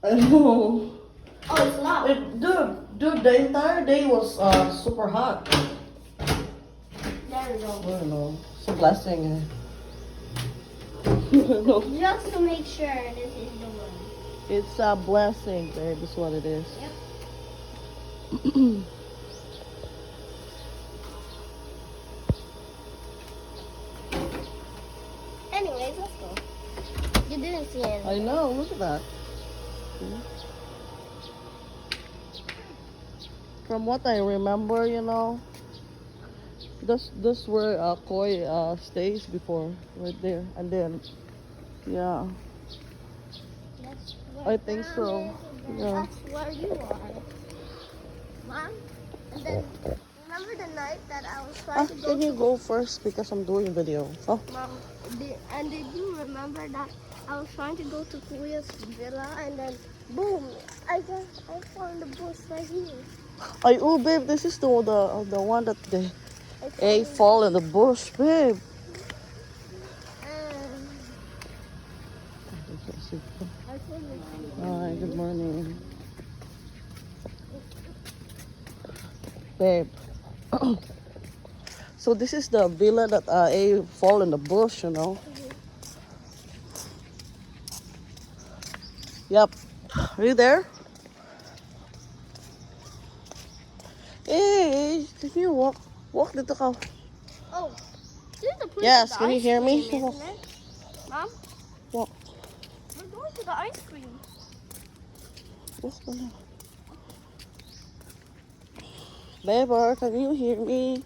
I know. Oh, it's loud. Dude, the entire day was super hot. There we go. I don't know. It's a blessing. No. Just to make sure this is the one. It's a blessing, babe. That's what it is. Yep. Anyways, let's go. You didn't see it. I know. Look at that. From what I remember, this where Koi stays before, right there, and then, yeah, That's I think so. Yeah. That's where you are. Mom? And then, remember the night that I was trying to go Can you go first because I'm doing video? Oh, Mom, did you remember that I was trying to go to Kuya's villa and then boom, I found the bush right here. oh, babe, this is the one that they I fall in the bush, babe. I found it. Hi, good morning, babe. So this is the villa that fall in the bush, Yep. Are you there? Hey, can you walk? Walk dito ka. Oh, this is the place Yes, with the can you ice hear me? cream, isn't it? Mom, Walk. we're going to the ice cream. Walk ka na. Babe, can you hear me?